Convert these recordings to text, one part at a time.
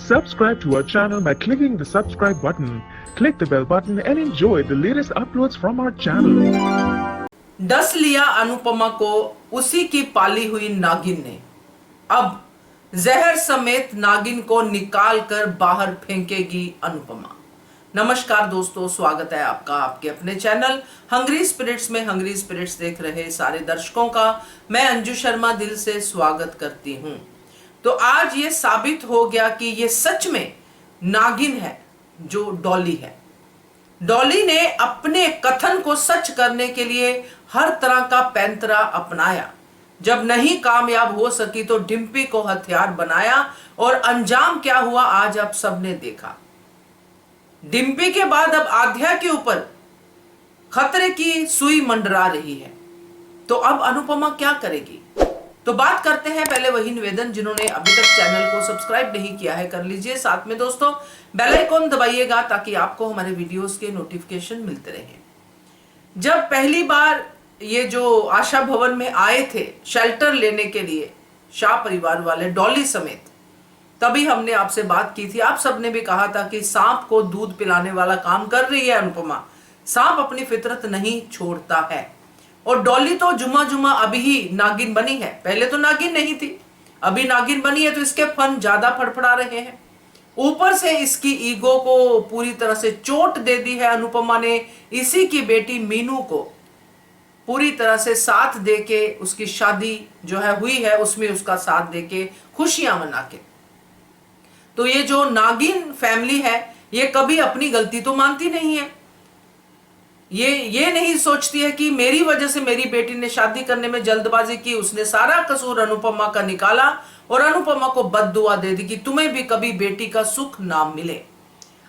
Subscribe to our channel by clicking the subscribe button. Click the bell button and enjoy the latest uploads from our channel. डस लिया अनुपमा को उसी की पाली हुई नागिन ने। अब जहर समेत नागिन को निकाल कर बाहर फेंकेगी अनुपमा। नमस्कार दोस्तों, स्वागत है आपका आपके अपने चैनल हंग्री स्पिरिट्स में। हंग्री स्पिरिट्स देख रहे सारे दर्शकों का मैं अंजू शर्मा दिल से स्वागत करती हूं। तो आज ये साबित हो गया कि ये सच में नागिन है जो डॉली है। डॉली ने अपने कथन को सच करने के लिए हर तरह का पैंतरा अपनाया। जब नहीं कामयाब हो सकी तो डिम्पी को हथियार बनाया और अंजाम क्या हुआ आज आप सबने देखा। डिम्पी के बाद अब आध्या के ऊपर खतरे की सुई मंडरा रही है। तो अब अनुपमा क्या करेगी? तो बात करते हैं। पहले वही निवेदन, जिन्होंने अभी तक चैनल को सब्सक्राइब नहीं किया है कर लीजिए। साथ में दोस्तों बेल आइकॉन दबाइएगा ताकि आपको हमारे वीडियोस के नोटिफिकेशन मिलते रहे। जब पहली बार ये जो आशा भवन में आए थे शेल्टर लेने के लिए शाह परिवार वाले डॉली समेत, तभी हमने आपसे बात की थी। आप सबने भी कहा था कि सांप को दूध पिलाने वाला काम कर रही है अनुपमा। सांप अपनी फितरत नहीं छोड़ता है। और डॉली तो जुमा जुमा अभी ही नागिन बनी है, पहले तो नागिन नहीं थी, अभी नागिन बनी है तो इसके फन ज्यादा फड़फड़ा रहे हैं। ऊपर से इसकी ईगो को पूरी तरह से चोट दे दी है अनुपमा ने। इसी की बेटी मीनू को पूरी तरह से साथ देके उसकी शादी जो है हुई है उसमें उसका साथ देके खुशियां मना के। तो ये जो नागिन फैमिली है ये कभी अपनी गलती तो मानती नहीं है। ये नहीं सोचती है कि मेरी वजह से मेरी बेटी ने शादी करने में जल्दबाजी की, उसने सारा कसूर अनुपमा का निकाला और अनुपमा को बद्दुआ दे दी कि तुम्हें भी कभी बेटी का सुख ना मिले।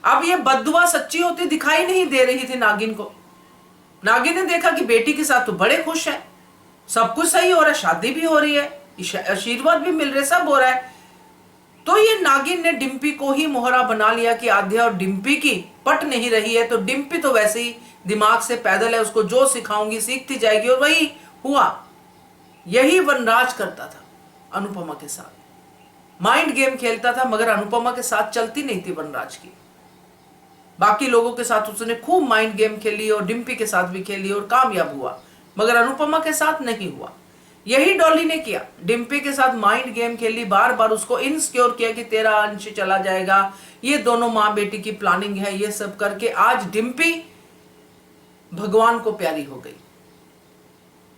अब ये बद्दुआ सच्ची होती दिखाई नहीं दे रही थी नागिन को। नागिन ने देखा कि बेटी के साथ तो बड़े खुश है, सब कुछ सही हो रहा है, शादी भी हो रही है, आशीर्वाद भी मिल रहे, सब हो रहा है। तो ये नागिन ने डिम्पी को ही मोहरा बना लिया कि आध्या और डिम्पी की पट नहीं रही है, तो डिम्पी तो वैसे ही दिमाग से पैदल है, उसको जो सिखाऊंगी सीखती जाएगी। और वही हुआ। यही वनराज करता था अनुपमा के साथ, माइंड गेम खेलता था, मगर अनुपमा के साथ चलती नहीं थी वनराज की। बाकी लोगों के साथ उसने खूब माइंड गेम खेली और डिम्पी के साथ भी खेली और कामयाब हुआ, मगर अनुपमा के साथ नहीं हुआ। यही डॉली ने किया, डिम्पी के साथ माइंड गेम खेली, बार बार उसको इनसिक्योर किया कि तेरा अंश चला जाएगा, ये दोनों माँ बेटी की प्लानिंग है, ये सब करके आज डिम्पी भगवान को प्यारी हो गई।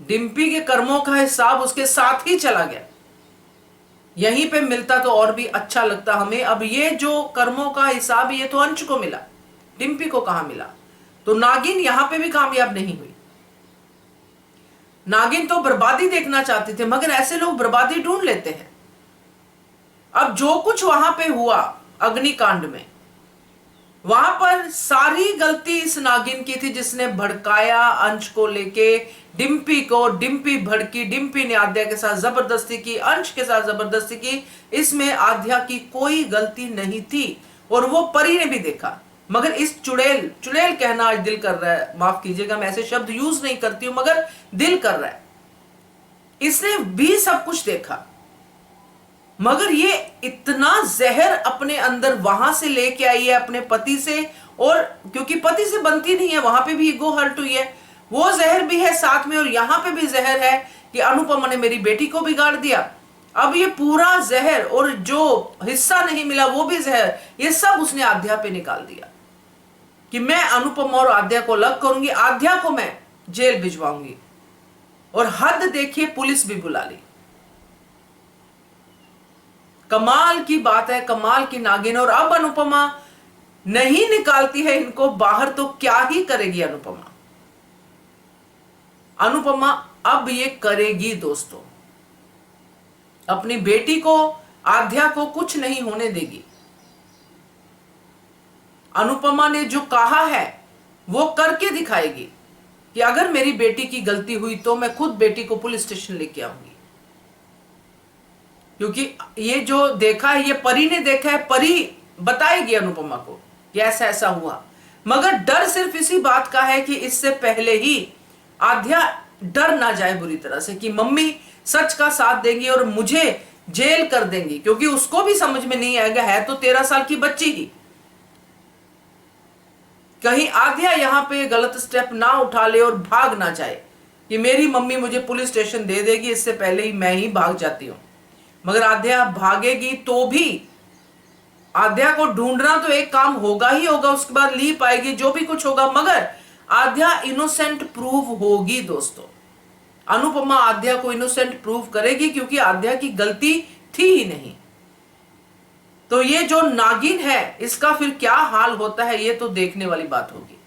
डिम्पी के कर्मों का हिसाब उसके साथ ही चला गया। यहीं पे मिलता तो और भी अच्छा लगता हमें। अब ये जो कर्मों का हिसाब ये तो अंश को मिला, डिम्पी को कहां मिला? तो नागिन यहां पे भी कामयाब नहीं हुई। नागिन तो बर्बादी देखना चाहते थे, मगर ऐसे लोग बर्बादी ढूंढ लेते हैं। अब जो कुछ वहां पे हुआ अग्निकांड में, वहां पर सारी गलती इस नागिन की थी जिसने भड़काया अंश को लेके डिम्पी को। डिम्पी भड़की, डिम्पी ने आध्या के साथ जबरदस्ती की, अंश के साथ जबरदस्ती की। इसमें आध्या की कोई गलती नहीं थी और वो परी ने भी देखा। मगर इस चुड़ैल कहना आज दिल कर रहा है, माफ कीजिएगा मैं ऐसे शब्द यूज नहीं करती हूं, मगर दिल कर रहा है। इसने भी सब कुछ देखा, मगर ये इतना जहर अपने अंदर वहां से लेके आई है अपने पति से, और क्योंकि पति से बनती नहीं है, वहां पे भी ईगो हर्ट हुई है, वो जहर भी है साथ में, और यहां पे भी जहर है कि अनुपमा ने मेरी बेटी को बिगाड़ दिया। अब ये पूरा जहर और जो हिस्सा नहीं मिला वो भी जहर, ये सब उसने आध्या पे निकाल दिया कि मैं अनुपमा और आध्या को अलग करूंगी, आध्या को मैं जेल भिजवाऊंगी। और हद देखिए, पुलिस भी बुला ली। कमाल की बात है, कमाल की नागिन। और अब अनुपमा नहीं निकालती है इनको बाहर तो क्या ही करेगी अनुपमा? अनुपमा अब ये करेगी दोस्तों, अपनी बेटी को आध्या को कुछ नहीं होने देगी। अनुपमा ने जो कहा है वो करके दिखाएगी कि अगर मेरी बेटी की गलती हुई तो मैं खुद बेटी को पुलिस स्टेशन लेके आऊंगी। क्योंकि ये जो देखा है ये परी ने देखा है, परी बताएगी अनुपमा को कि ऐसा ऐसा हुआ। मगर डर सिर्फ इसी बात का है कि इससे पहले ही आध्या डर ना जाए बुरी तरह से कि मम्मी सच का साथ देंगी और मुझे जेल कर देंगी, क्योंकि उसको भी समझ में नहीं आएगा, है तो 13 साल की बच्ची ही। कहीं आध्या यहां पे गलत स्टेप ना उठा ले और भाग ना जाए कि मेरी मम्मी मुझे पुलिस स्टेशन दे देगी, इससे पहले ही मैं ही भाग जाती हूं। मगर आध्या भागेगी तो भी आध्या को ढूंढना तो एक काम होगा ही होगा, उसके बाद ली पाएगी, जो भी कुछ होगा, मगर आध्या इनोसेंट प्रूव होगी दोस्तों। अनुपमा आध्या को इनोसेंट प्रूव करेगी, क्योंकि आध्या की गलती थी ही नहीं। तो ये जो नागिन है इसका फिर क्या हाल होता है, ये तो देखने वाली बात होगी,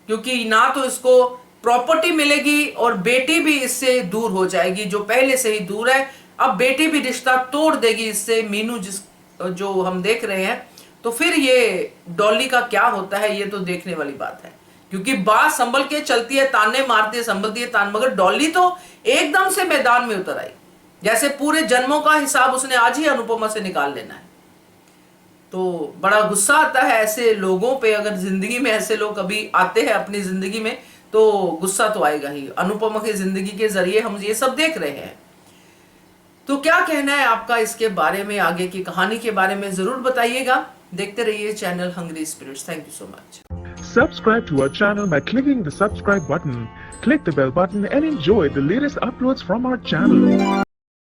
क्योंकि ना तो इसको प्रॉपर्टी मिलेगी और बेटी भी इससे दूर हो जाएगी, जो पहले से ही दूर है। अब बेटी भी रिश्ता तोड़ देगी इससे, मीनू जो हम देख रहे हैं। तो फिर ये डॉली का क्या होता है, ये तो देखने वाली बात है, क्योंकि बात संभल के चलती है, ताने मारती है, संभलती है तान, मगर डॉली तो एकदम से मैदान में उतर आई, जैसे पूरे जन्मों का हिसाब उसने आज ही अनुपमा से निकाल लेना है। तो बड़ा गुस्सा आता है ऐसे लोगों पे, अगर जिंदगी में ऐसे लोग कभी आते हैं अपनी जिंदगी में तो गुस्सा तो आएगा ही। अनुपमा की जिंदगी के जरिए हम ये सब देख रहे हैं। तो क्या कहना है आपका इसके बारे में, आगे की कहानी के बारे में जरूर बताइएगा। देखते रहिए channel hungry spirits. Thank you so much. Subscribe to our channel by clicking the subscribe button. Click the bell button and enjoy the latest uploads from our channel.